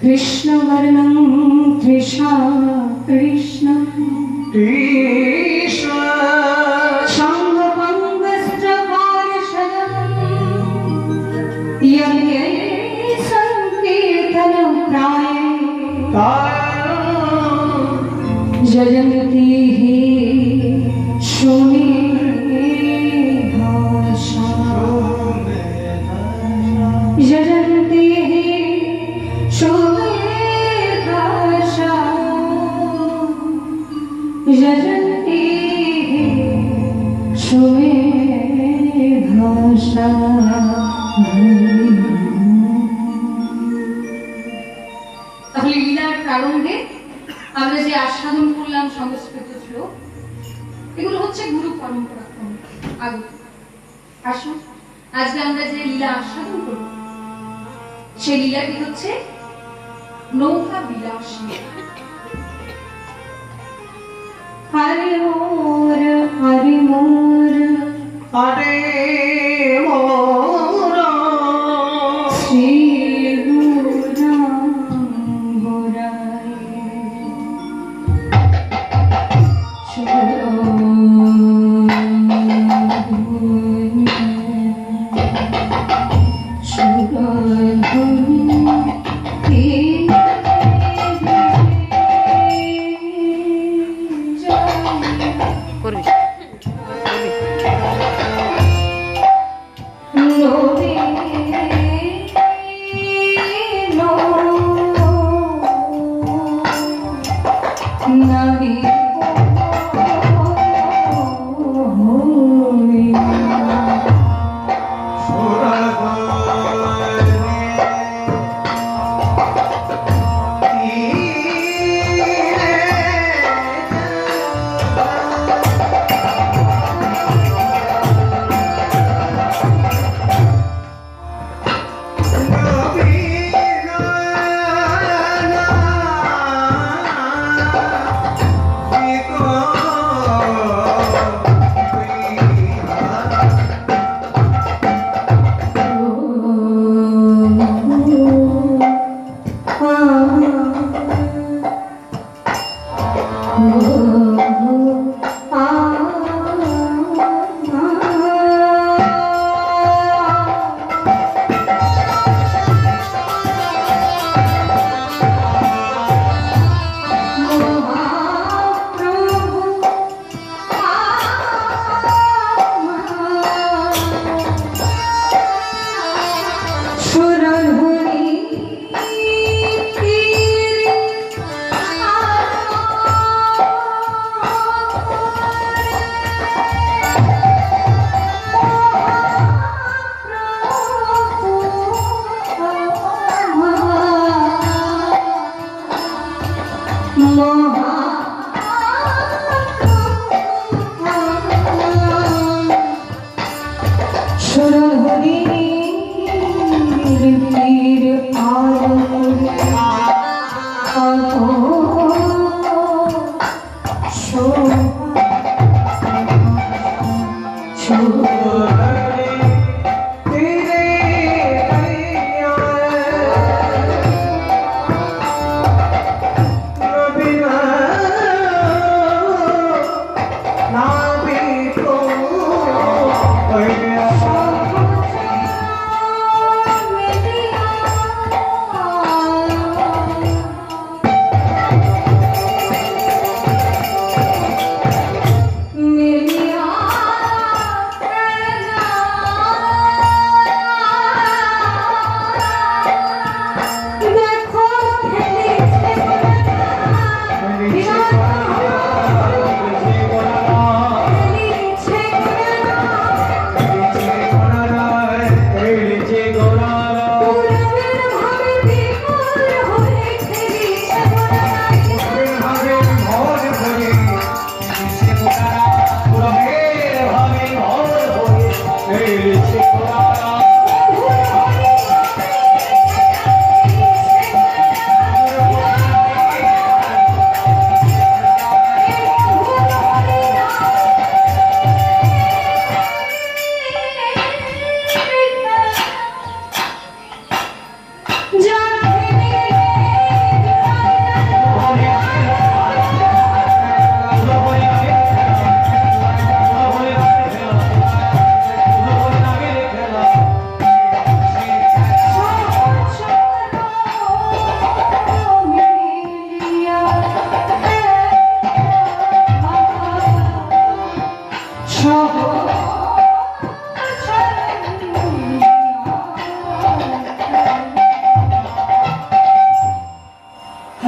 कृष्णवर्णं कृष्णा कृष्ण कृष्ण शाङ्गपङ्गश्च पार्षदम् यज्ञे सङ्कीर्तनं प्राये जयन्ती शोमेधाशा जयन्ती शोमेधाशा जयन्ती शोमेधाशा। তাহলে লীলার প্রারম্ভে আমরা যে আস্বাদন করলাম সংস্কৃত শ্লোক, এগুলো হচ্ছে গুরু পরম্পরা আগত। আসুন আজকে আমরা যে লীলা আস্বাদন করব সেই লীলাটি হচ্ছে নৌকা বিলাস লীলা। হরে মোর হরে মোর হরে মোর শ্রী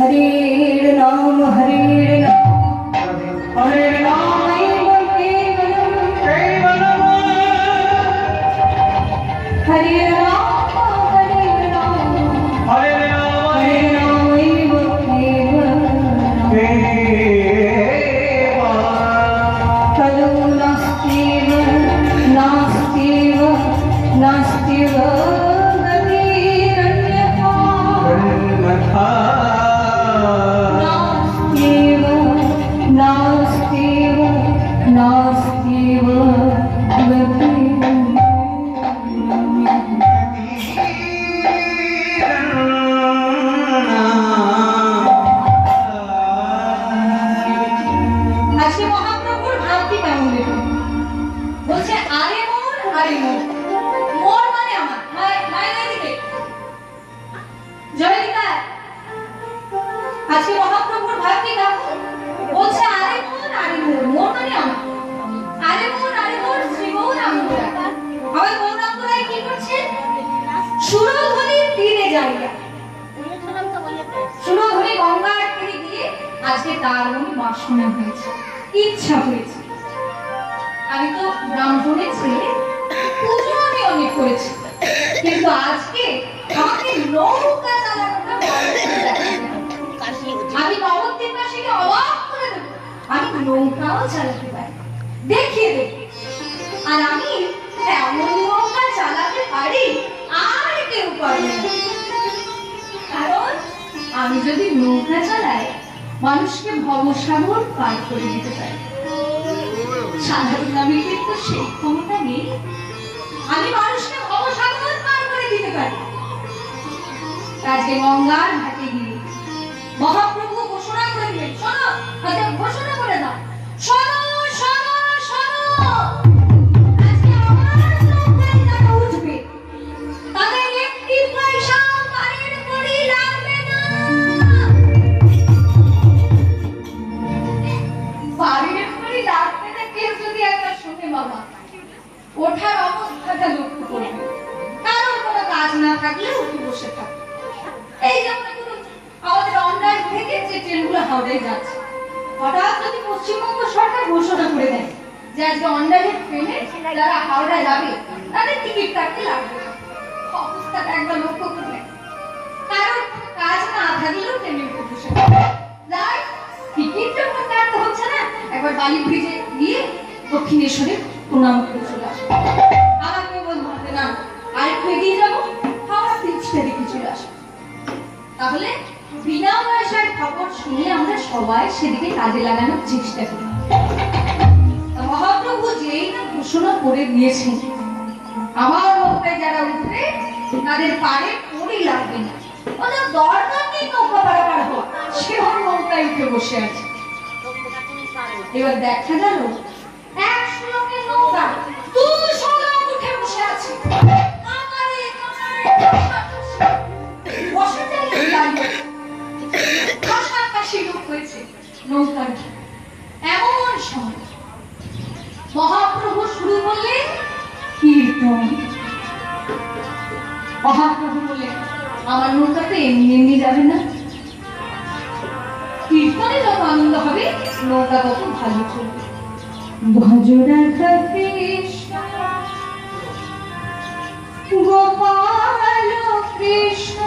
हरेर नाम हरेर नाम हरे राम कलो नास्तिव नास्तिव नास्तिव गतिरन्यथा नास्तिव नास्तिव नास्तिव गतिरन्यथा। ইচ্ছা হয়েছে আমি তো ব্রাহ্মণের ছেলে, পুজো আমি অনেক করেছি, কিন্তু আজকে আমাকে নৌকা চালানোটা আমি নবদ্বীপ বাসীকে অবাক করে দেবো। আমি নৌকাও চালাতে পারি, দেখিয়ে দেব। আর আমি এমন নৌকা চালাতে পারি আর কেউ পারে না। কারণ আমি যদি নৌকা চালাই মানুষকে ভবসাগর পার করে দিতে পারি। সাধারণ নাবিকের তো সেই ক্ষমতা নেই। আমি মানুষকে ভবসাগর পার করে দিতে পারি। আজকে গঙ্গার ঘাটে গিয়ে মহাপ্রভু ঘোষণা করে দিলেন, শোনো, আজকে ঘোষণা করে দাও, শোনো শোনো শোনো, আজকে আমার নৌকায় যারা উঠবে তাদের একটি পয়সা পারের কড়ি লাগবে না। পারের কড়ি লাগবে না কেউ যদি একবার শুনে বাবা, ওঠার অবস্থাটা লক্ষ্য করবে। কারণ কোনো কাজ না থাকলে উঠে বসে থাকবে। এই যেমন আমাদের অনলাইন থেকে যে ট্রেনগুলো হাওড়ায় যাচ্ছে, হঠাৎ যদি পশ্চিমবঙ্গ সরকার ঘোষণা করে দেয় যে আজকে অনলাইনের ট্রেনে যারা হাওড়া যাবে তাদের টিকিট কাটতে লাগবে, অবস্থাটা একবার লক্ষ্য করবে। কারণ কাজ না থাকলেও ট্রেনে উঠে বসে যাই, টিকিট যখন কাটতে হচ্ছে না, একবার বালি ব্রিজে গিয়ে দক্ষিণেশ্বরে প্রণাম করে চলে আসবে। আমার কেউ বলতে না আরেকটু এগিয়ে যাবো, হাওড়া ব্রিজটা দেখে চলে আসবে। তাহলে বিনা পয়সার খবর শুনে আমরা সবাই সেদিকে কাজে লাগানোর চেষ্টা করি। মহাপ্রভু যেই না ঘোষণা করে দিয়েছেন আমার নৌকায় যারা উঠবে তাদের পারে পড়ি লাগবে না, ওদের দরকার নেই নৌকা পারাপার হওয়া, সেরকম নৌকায় উঠে বসে আছে। এবার দেখা গেল 100 লোকের নৌকা 200 লোক উঠে বসে আছে। এমন সময় মহাপ্রভু শুরু করলেন কীর্তন। মহাপ্রভু বললেন আমার নৌকাতে এমনি এমনি যাবে না, কীর্তনে যত আনন্দ হবে নৌকা তত ভালো চলবে। ভজ রাধা কৃষ্ণ গোপাল কৃষ্ণ